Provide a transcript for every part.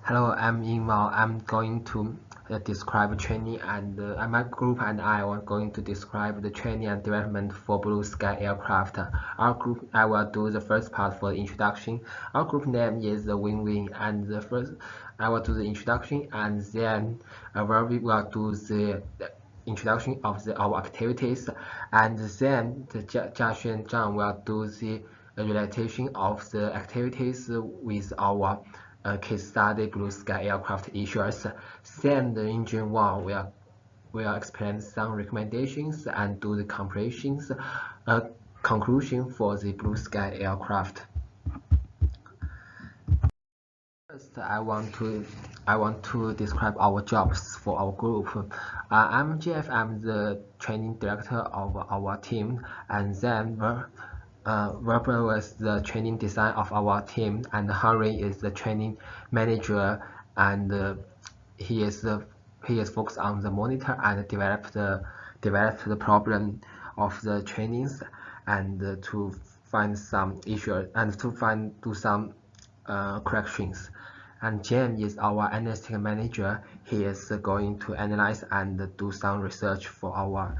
Hello, I'm Ingmao. I'm going to describe training and my group and I are going to describe the training and development for Blue Sky aircraft. Our group, I will do the first part for the introduction. Our group name is the Win-Win, and the first I will do the introduction, and then we will do the introduction of our activities, and then the Jiaxuan Zhang will do the relatation of the activities with our case study Blue Sky aircraft issues. Then the engine one will explain some recommendations and do the comparisons, conclusion for the Blue Sky aircraft. First, I want to describe our jobs for our group. I'm Jeff. I'm the training director of our team, and then Weber was the training design of our team, and Henry is the training manager, and he is focused on the monitor and develop the problem of the trainings, and to find some issues and to do some corrections. And James is our analytics manager. He is going to analyze and do some research for our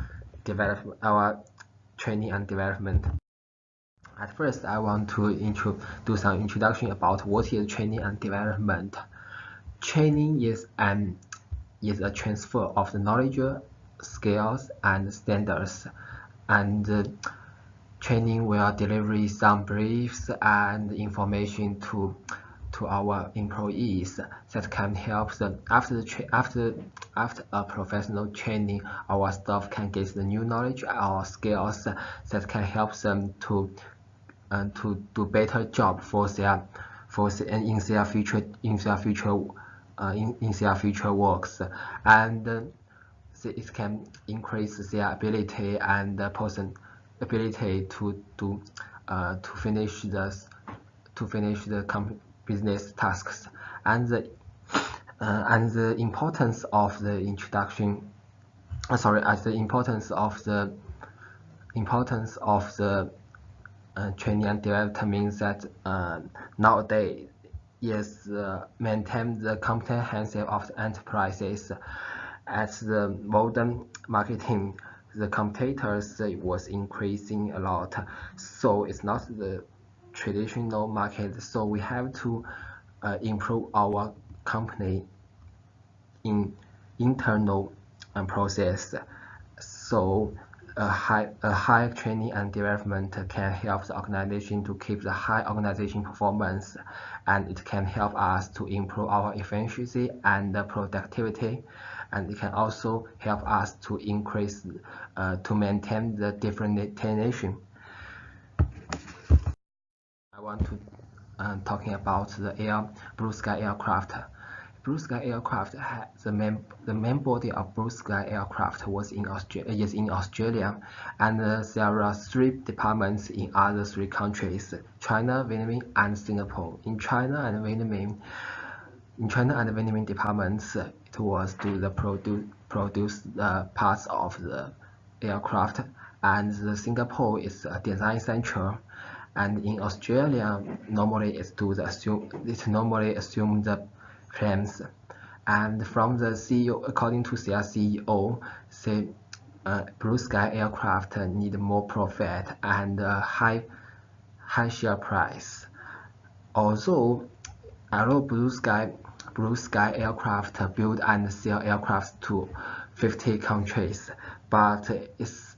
training and development. At first, I want to do some introduction about what is training and development. Training is a transfer of the knowledge, skills, and standards, and training will deliver some briefs and information to our employees that can help them after a professional training. Our staff can get the new knowledge or skills that can help them to do better job in their future works, and it can increase their ability and ability to finish the business tasks, and the importance of the introduction. The importance of the training and development means that nowadays is maintain the comprehensive of the enterprises. As the modern marketing, the competitors was increasing a lot, so it's not the traditional market. So we have to improve our company in internal process. So a high training and development can help the organization to keep the high organization performance, and it can help us to improve our efficiency and productivity, and it can also help us to increase to maintain the differentiation. I want to talking about the Blue Sky aircraft. Blue Sky aircraft, the main body of Blue Sky aircraft is in Australia, and there are 3 departments in other 3 countries: China, Vietnam, and Singapore. In China and Vietnam departments, it was to produce the parts of the aircraft, and the Singapore is a design center. And in Australia, normally it normally assume the plans. And from the CEO, according to their CEO, say Blue Sky aircraft need more profit and high share price. Although Blue Sky aircraft build and sell aircraft to 50 countries, but its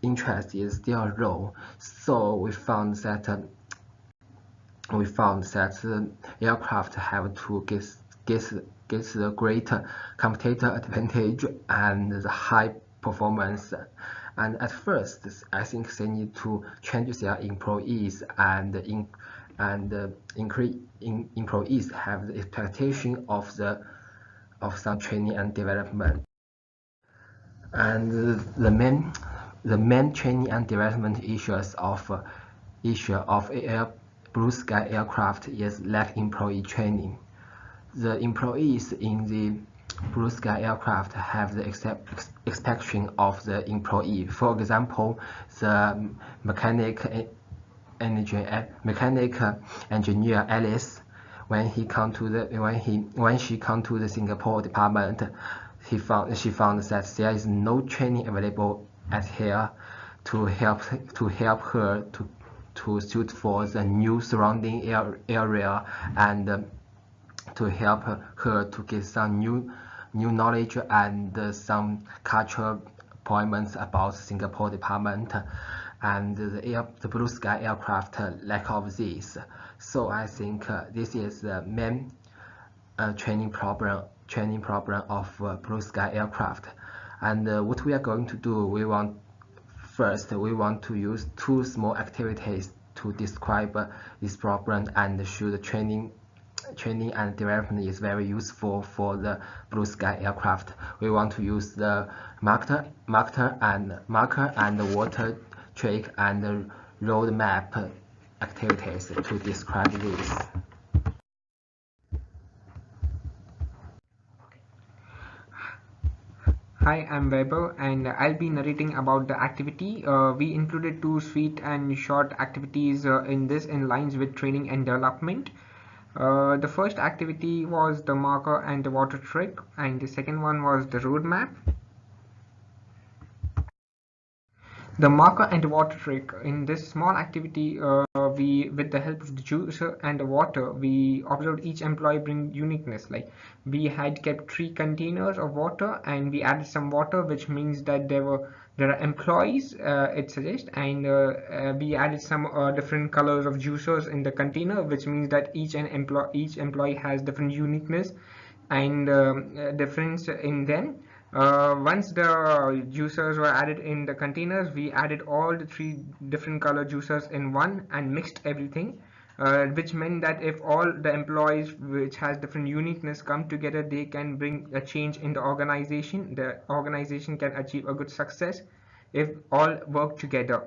interest is still low. So we found that aircraft have to get the great competitor advantage and the high performance. And at first, I think they need to change their employees and employees have the expectation of some training and development. And the main training and development issues of Blue Sky aircraft is lack employee training. The employees in the Blue Sky aircraft have the expectation of the employee. For example, the mechanic engineer Alice when she come to the Singapore department, she found that there is no training available at here to help her to suit for the new surrounding area, and to help her to get some new knowledge and some cultural points about Singapore department, and the Blue Sky aircraft lack of this. So I think this is the main training problem of Blue Sky aircraft. And what we are going to do, we want to use two small activities to describe this problem and show the training and development is very useful for the Blue Sky aircraft. We want to use the marker and water trick and road map activities to describe this. Hi, I'm Weber and I'll be narrating about the activity. We included two sweet and short activities in lines with training and development. The first activity was the marker and the water trick, and the second one was the road map. The marker and the water trick. In this small activity, with the help of the juicer and the water, we observed each employee bring uniqueness. Like we had kept 3 containers of water and we added some water, which means that there are employees, it suggests, and we added some different colors of juicers in the container, which means that each employee has different uniqueness and difference in them. Once the juicers were added in the containers, we added all the 3 different color juicers in one and mixed everything, which meant that if all the employees which has different uniqueness come together, they can bring a change in the organization. The organization can achieve a good success if all work together.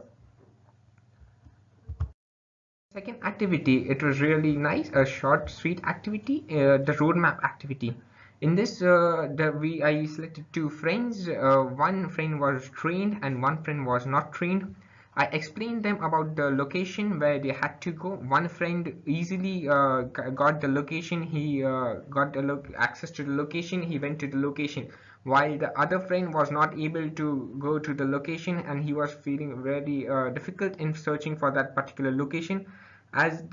Second activity, it was really nice, a short sweet activity, the roadmap activity. In this I selected 2 friends. One friend was trained and one friend was not trained. I explained them about the location where they had to go. One friend easily got the location. He got the access to the location. He went to the location, while the other friend was not able to go to the location, and he was feeling very difficult in searching for that particular location, as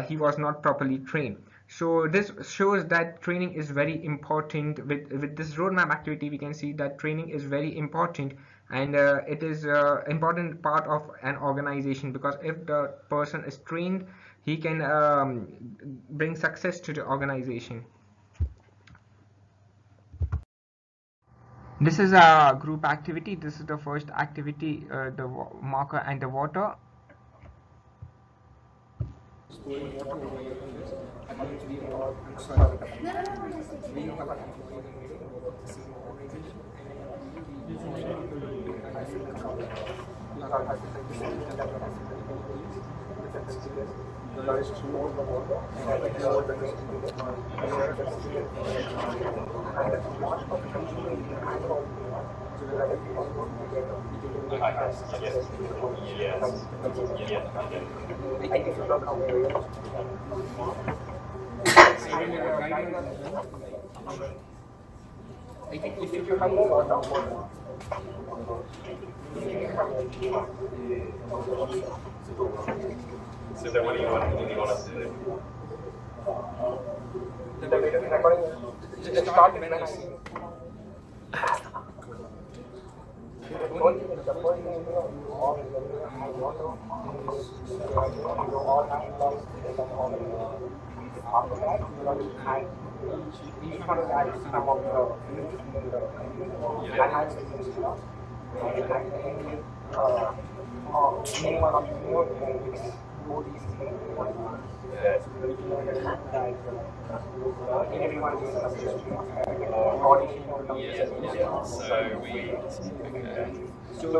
he was not properly trained. So this shows that training is very important. With this roadmap activity, we can see that training is very important, and it is important part of an organization, because if the person is trained, he can bring success to the organization. This is a group activity. This is the first activity, the marker and the water. So then what do you want us to do? Just start when I see. So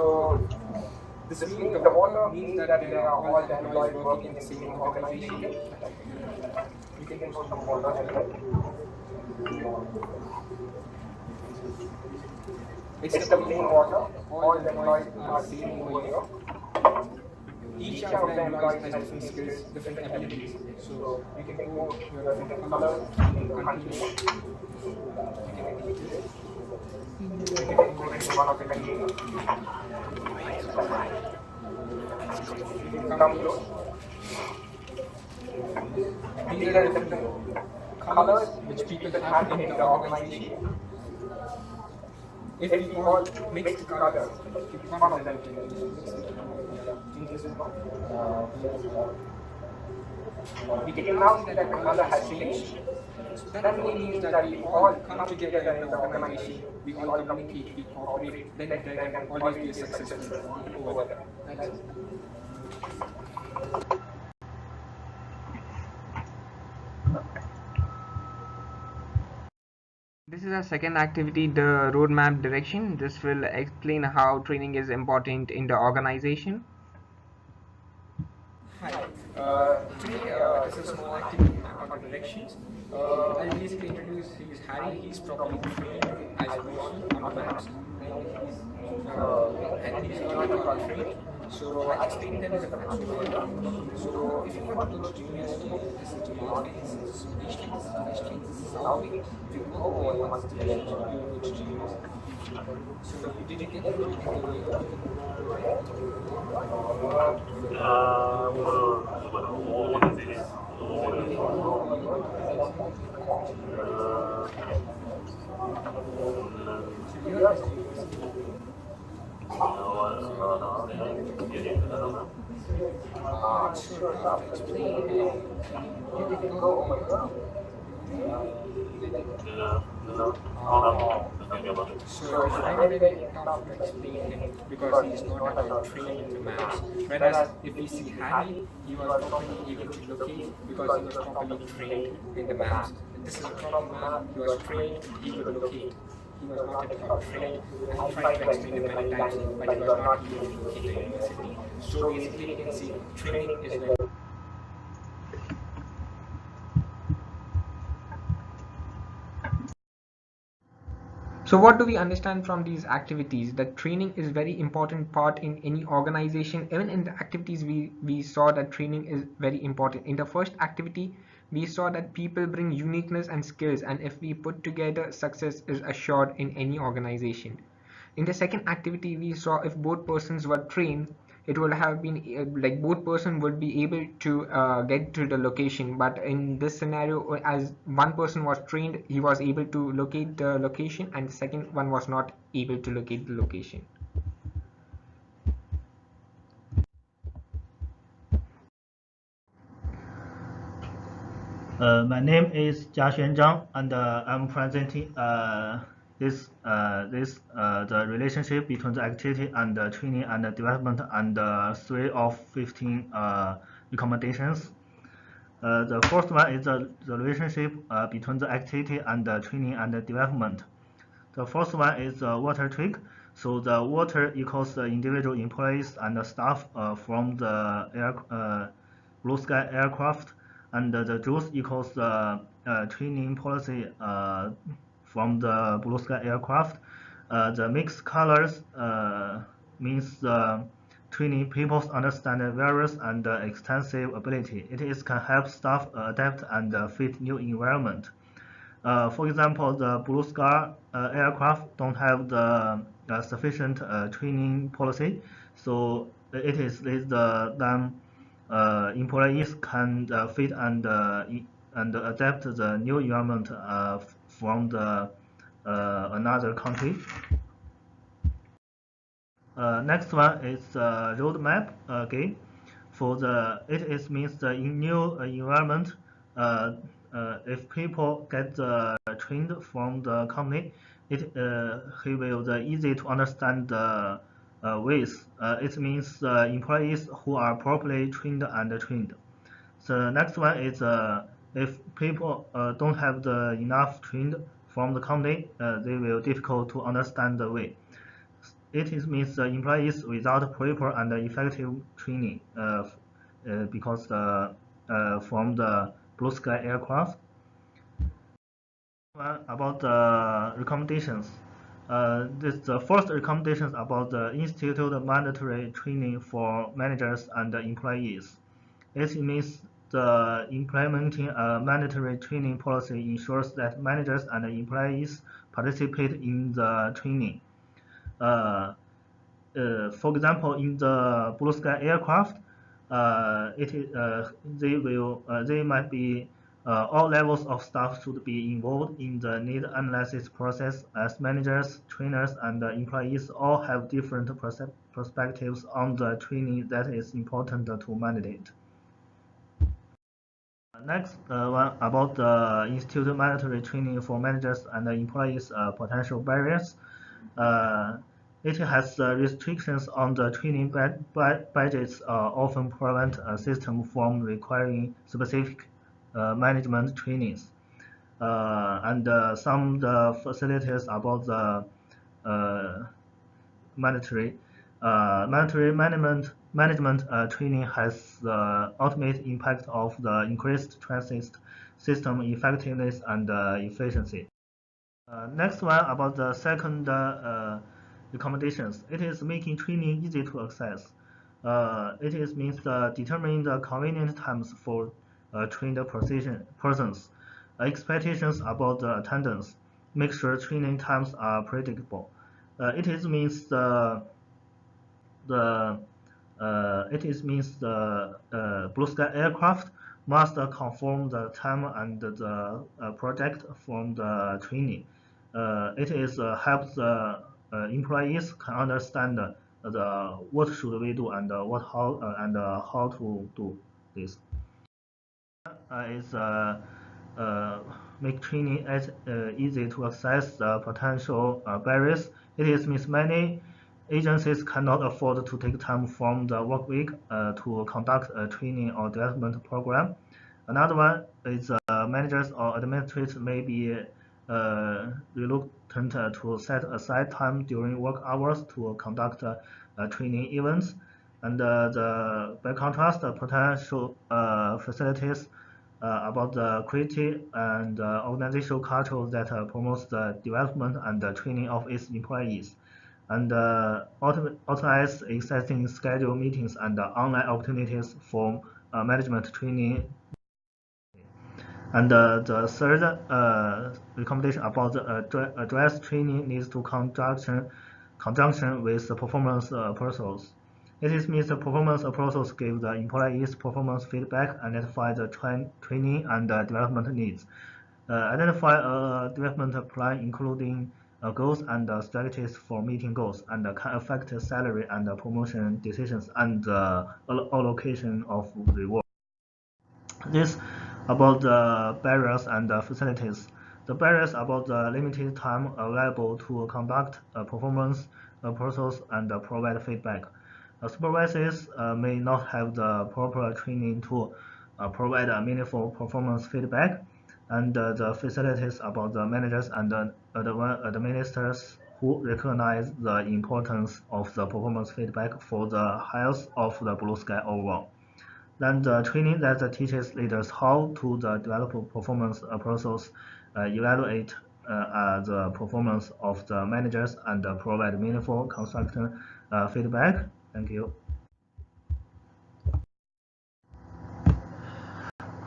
this means the water means that they are all the employees working in the same organization. We can put some water as well. It's the plain water. All the employees are seen over here. each of the employees has different skills, different abilities. So you can go your different colors, you can continue, you can edit this, you can import it in one of the containers. You can come close. These are the different colors which people have in the organization. If we all mix the colors, if one of them can change this one, we can now see that the color has changed. So that only means that we all come together in the organization, we all communicate, we cooperate, then there can always be a successful over there. That's it. This is our second activity, the roadmap direction. This will explain how training is important in the organization. Hi. Today this is a small activity about directions. I'll basically introduce he's Harry. He's probably trained as a person on maps, and he's learning about training. So I explained them as a map. So if you want to go to university, this is Jamal, this is Ishti, this is Ishti, this is Saudi. If you go over one station, you go to university. So you did get sure how to explain. You can go over. So I really tough to explain him because he's not about training in the maps. Whereas if we see Harry, he was properly able to locate because he was properly trained in the maps. This is a proper map, he was trained, he could locate. He was not at all trained. I tried to explain it many times, but he was not able to locate the university. So basically, you can see training is very. So what do we understand from these activities? That training is very important part in any organization. Even in the activities we saw that training is very important. In the first activity, we saw that people bring uniqueness and skills, and if we put together, success is assured in any organization. In the second activity, we saw if both persons were trained, it would have been like both person would be able to get to the location, but in this scenario, as one person was trained, he was able to locate the location, and the second one was not able to locate the location. My name is Jiaxuan Zhang, and I'm presenting the relationship between the activity and the training and the development and 3 of 15 recommendations. The first one is the relationship between the activity and the training and the development. The first one is the water trick. So the water equals the individual employees and the staff from the blue sky aircraft, and the juice equals the training policy from the blue sky aircraft. The mixed colors means the training people understand various and extensive ability. It is can help staff adapt and fit new environment. For example, the Blue Sky aircraft don't have the sufficient training policy, so it is them employees can fit and adapt the new environment from the another country. Next one is roadmap game. For the it is means the new environment. If people get trained from the company, he will easy to understand the ways. It means employees who are properly trained and trained. The next one is if people don't have the enough trained from the company, they will difficult to understand the way. It is means the employees without proper and effective training because from the blue sky aircraft. About the recommendations. The first recommendations about the institute mandatory training for managers and employees. It means the implementing a mandatory training policy ensures that managers and employees participate in the training. For example, in the Blue Sky aircraft, they might be all levels of staff should be involved in the need analysis process, as managers, trainers, and employees all have different perspectives on the training that is important to mandate. Next, one about the institute mandatory training for managers and employees potential barriers. It has restrictions on the training budgets often prevent a system from requiring specific management trainings. And some of the facilities about the mandatory management training has the ultimate impact of the increased transit system effectiveness and efficiency. Next one about the second recommendations. It is making training easy to access. Means determining the convenient times for trained persons, expectations about the attendance, make sure training times are predictable. Means the Blue Sky aircraft must confirm the time and the project from the training. Helps the employees can understand the what should we do and how to do this. Is make training as easy to access the potential barriers. Means many agencies cannot afford to take time from the work week to conduct a training or development program. Another one is managers or administrators may be reluctant to set aside time during work hours to conduct training events. And by contrast, potential facilities about the creative and organizational culture that promotes the development and the training of its employees, and authorize existing schedule meetings and online opportunities for management training. And the third recommendation about the address training needs to conjunction with the performance appraisals. Means the performance appraisals give the employees performance feedback, identify the training and development needs, identify a development plan including goals and strategies for meeting goals, and can affect salary and promotion decisions and allocation of reward. This about the barriers and facilities. The barriers about the limited time available to conduct performance appraisals and provide feedback. Supervisors may not have the proper training to provide a meaningful performance feedback, and the facilities about the managers and administrators who recognize the importance of the performance feedback for the health of the Blue Sky overall. Then the training that teaches leaders how to develop performance appraisals, evaluate the performance of the managers, and provide meaningful constructive feedback. Thank you.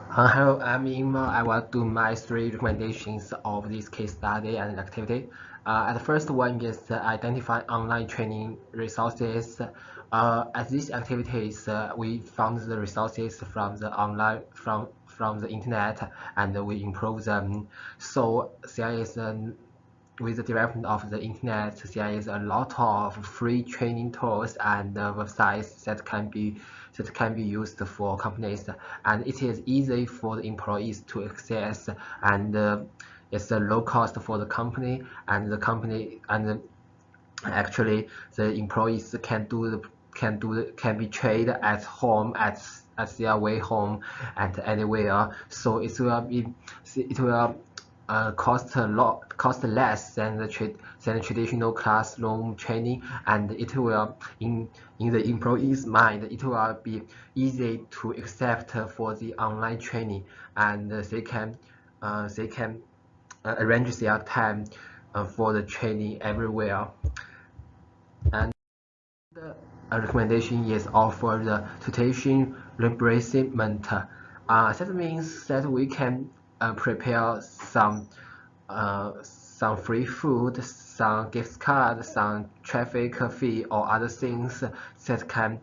Hello, I'm Ingmar. I will do my 3 recommendations of this case study and activity. And the first one is identify online training resources. At these activities, we found the resources from the online from the internet, and we improve them. So there is with the development of the internet, there is a lot of free training tools and websites that can be used for companies, and it is easy for the employees to access, and it's a low cost for the company, and actually the employees can be trained at home at their way home and anywhere. So it will cost less than the traditional classroom training, and it will in the employee's mind, it will be easy to accept for the online training, and they can arrange their time for the training everywhere. And the recommendation is offer the tuition reimbursement. That means that we can prepare some free food, some gift card, some traffic fee, or other things that can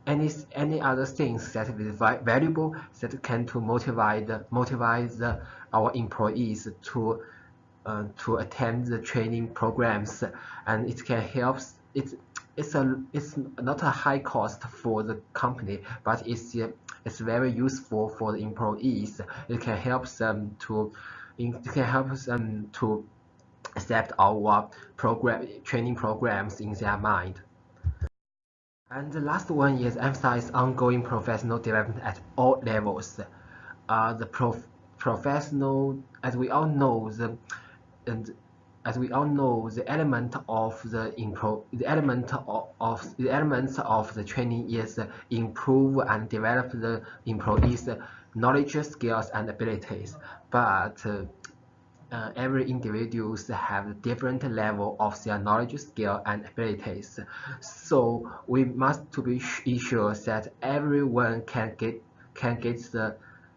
any other things that is valuable that can to motivate our employees to attend the training programs, and it can help. It's not a high cost for the company, but it's very useful for the employees. It can help them to accept our training programs in their mind. And the last one is emphasize ongoing professional development at all levels. The professional, as we all know, and as we all know, the element of the elements of the training is improve and develop the employees' knowledge, skills, and abilities. But every individuals have different level of their knowledge, skill, and abilities. So we must to be sure that everyone can get the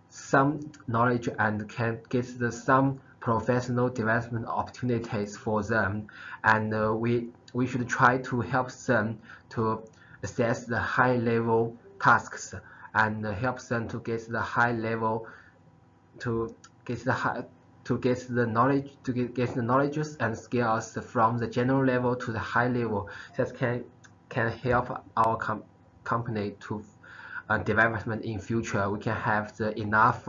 some knowledge and can get the some professional development opportunities for them, and we should try to help them to assess the high level tasks and help them to get the high level to get the high to get the knowledge get the knowledges and skills from the general level to the high level that can help our company to development in future. We can have the enough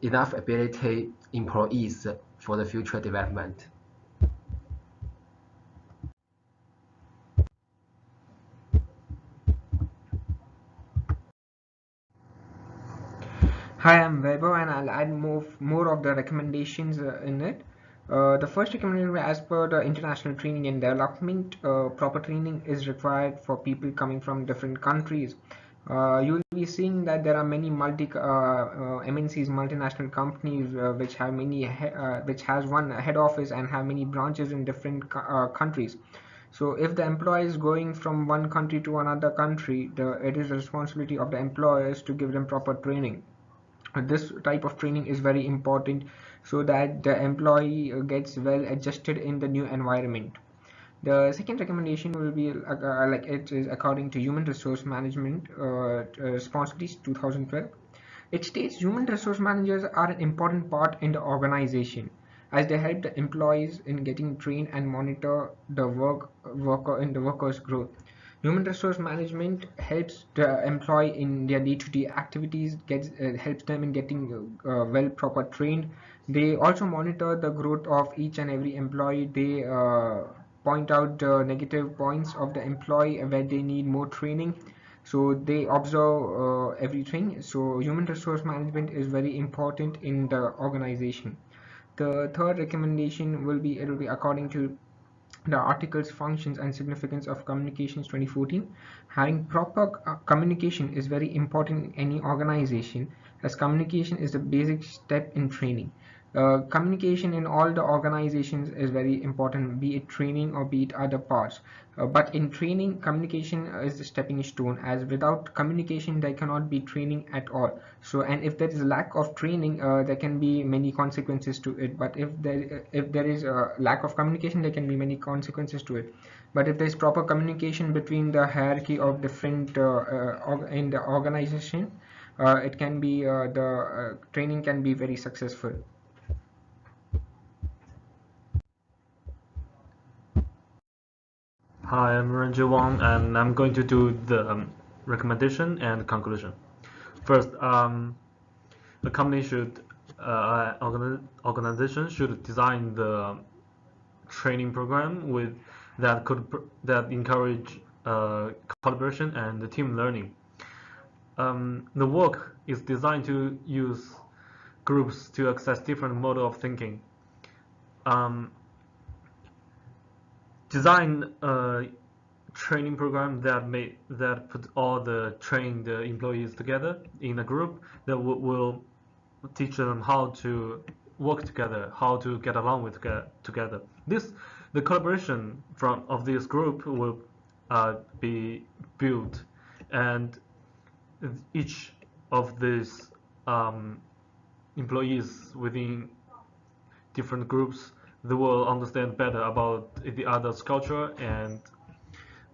enough ability employees for the future development. Hi, I'm Weber, and I'll add more of the recommendations in it. The first recommendation, as per the international training and development, proper training is required for people coming from different countries. You will be seeing that there are many MNCs, multinational companies, which have which has one head office and have many branches in different countries. So if the employee is going from one country to another country, it is the responsibility of the employers to give them proper training. This type of training is very important so that the employee gets well adjusted in the new environment. The second recommendation will be like it is according to Human Resource Management Responsibilities 2012. It states human resource managers are an important part in the organization as they help the employees in getting trained and monitor the workers' growth. Human resource management helps the employee in their day-to-day activities, helps them in getting well proper trained. They also monitor the growth of each and every employee. They point out the negative points of the employee where they need more training. So they observe everything. So human resource management is very important in the organization. The third recommendation will be, it will be according to the articles, functions, and significance of communications 2014. Having proper communication is very important in any organization, as communication is the basic step in training. Communication in all the organizations is very important, be it training or be it other parts. But in training, communication is the stepping stone, as without communication there cannot be training at all. So, and if there is a lack of training, there can be many consequences to it. But if there is a lack of communication, there can be many consequences to it. But if there is proper communication between the hierarchy of different in the organization, it can be the training can be very successful. Hi, I'm Renju Wang, and I'm going to do the recommendation and conclusion. First, the company should, organization should design the training program that encourage collaboration and team learning. The work is designed to use groups to access different mode of thinking. Design a training program that put all the trained employees together in a group that will teach them how to work together, how to get along with together. The collaboration of this group will be built, and each of these employees within different groups, they will understand better about the other's culture, and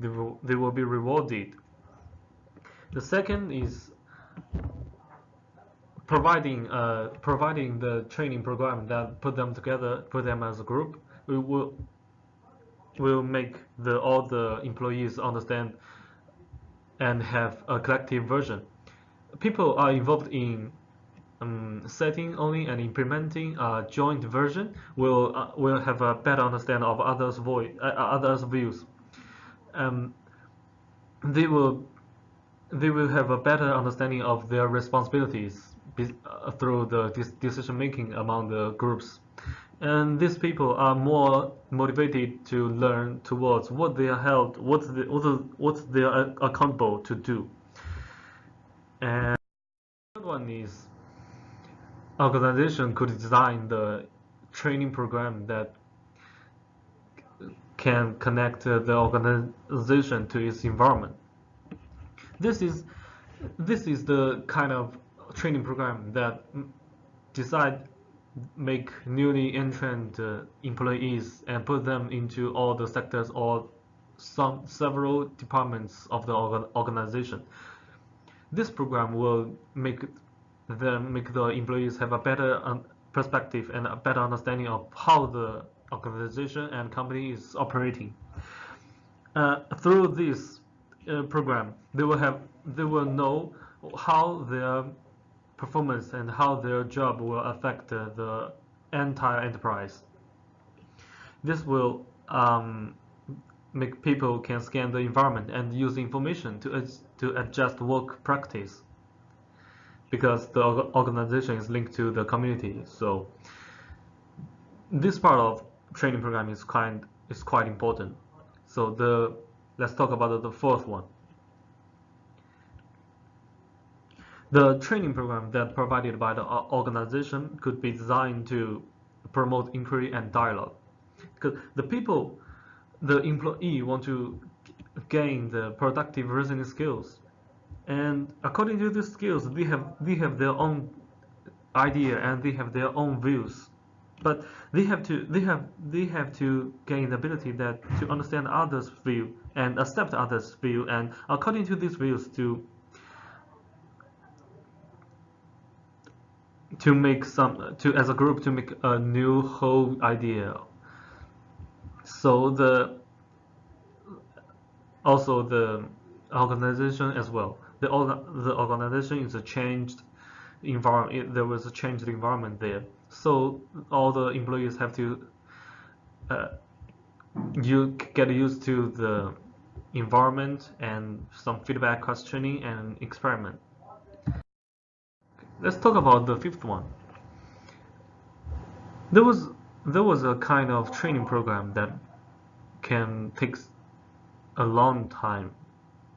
they will be rewarded. The second is providing the training program that put them together, put them as a group. We will make all the employees understand and have a collective version. People are involved in setting only and implementing a joint version will have a better understanding of others' views. They will have a better understanding of their responsibilities through the decision making among the groups, and these people are more motivated to learn towards what they are what they are accountable to do. And the third one is organization could design the training program that can connect the organization to its environment. This is the kind of training program that make newly entrant employees and put them into all the sectors or several departments of the organization. This program will make the employees have a better perspective and a better understanding of how the organization and company is operating. Through this program, they will know how their performance and how their job will affect the entire enterprise. This will make people can scan the environment and use information to adjust work practice, because the organization is linked to the community. So this part of training program is quite important. So let's talk about the fourth one. The training program that provided by the organization could be designed to promote inquiry and dialogue, because the employee want to gain the productive reasoning skills, and according to these skills, they have their own idea and they have their own views, but they have to gain the ability to understand others' view and accept others' view, and according to these views as a group to make a new whole idea. So the organization as well. The organization is a changed environment. There was a changed environment there. So all the employees have to you get used to the environment and some feedback, questioning, and experiment. Let's talk about the fifth one. There was a kind of training program that can take a long time,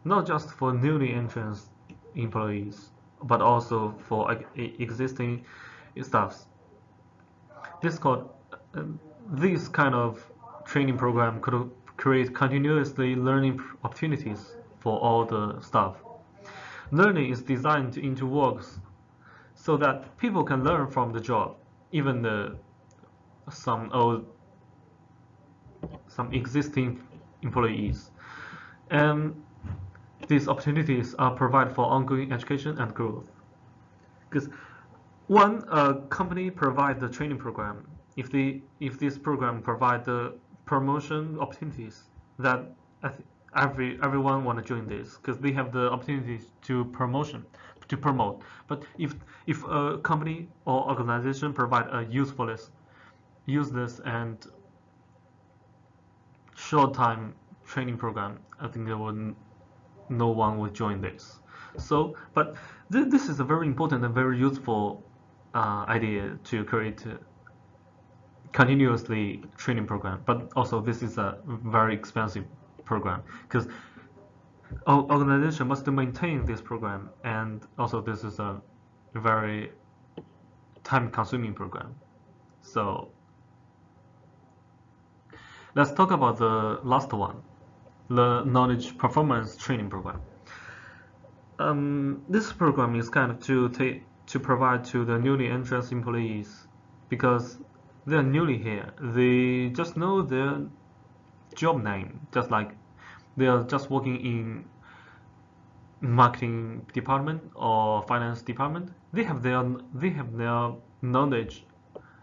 not just for newly entrant employees, but also for existing staffs. This kind of training program could create continuously learning opportunities for all the staff. Learning is designed into works so that people can learn from the job, even some existing employees. And these opportunities are provided for ongoing education and growth. Because one company provide the training program, if this program provide the promotion opportunities, that everyone want to join this, because they have the opportunities to promote. But if a company or organization provide a useless and short time training program, I think no one will join this. So, but this is a very important and very useful idea to create continuously training program. But also this is a very expensive program, because organization must maintain this program, and also this is a very time-consuming program. So let's talk about the last one, the knowledge performance training program. This program is kind of to provide to the newly entrant employees because they're newly here. They just know their job name, just like they are just working in marketing department or finance department. They have their knowledge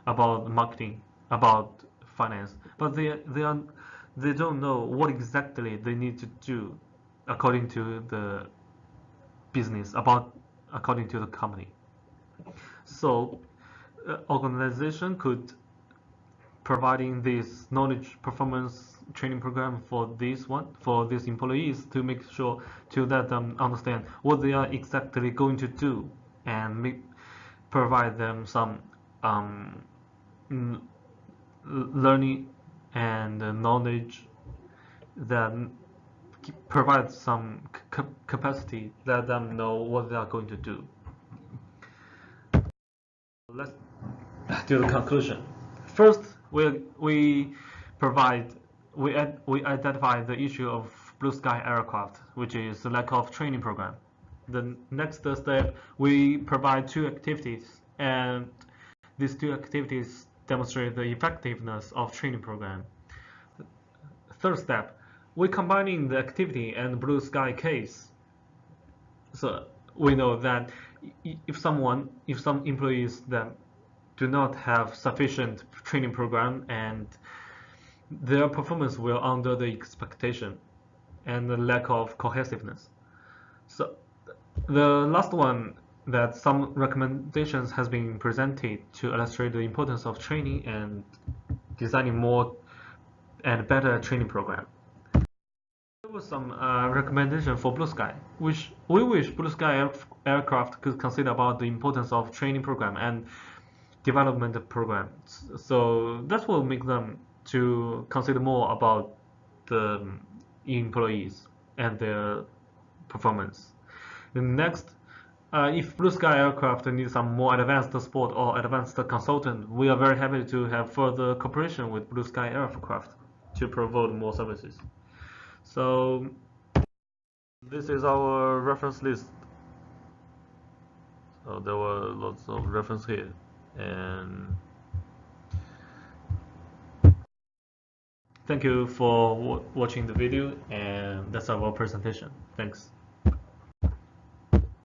about marketing, about finance, but they don't know what exactly they need to do according to the business, according to the company. So organization could providing this knowledge performance training program for these employees to make sure to let them understand what they are exactly going to do and provide them some learning and knowledge that provide some capacity, let them know what they are going to do. Let's do the conclusion. First, we identify the issue of blue sky aircraft, which is the lack of training program. The next step, we provide two activities, and these two activities demonstrate the effectiveness of training program. Third step, we're combining the activity and blue sky case. So we know that if some employees that do not have sufficient training program and their performance will under the expectation and the lack of cohesiveness. So the last one, that some recommendations has been presented to illustrate the importance of training and designing more and better training program. There was some recommendation for Blue Sky, which we wish Blue Sky aircraft could consider about the importance of training program and development programs. So that will make them to consider more about the employees and their performance. The next, if Blue Sky aircraft needs some more advanced support or advanced consultant, we are very happy to have further cooperation with Blue Sky aircraft to provide more services. So this is our reference list. So there were lots of reference here, and thank you for watching the video, and that's our presentation. Thanks.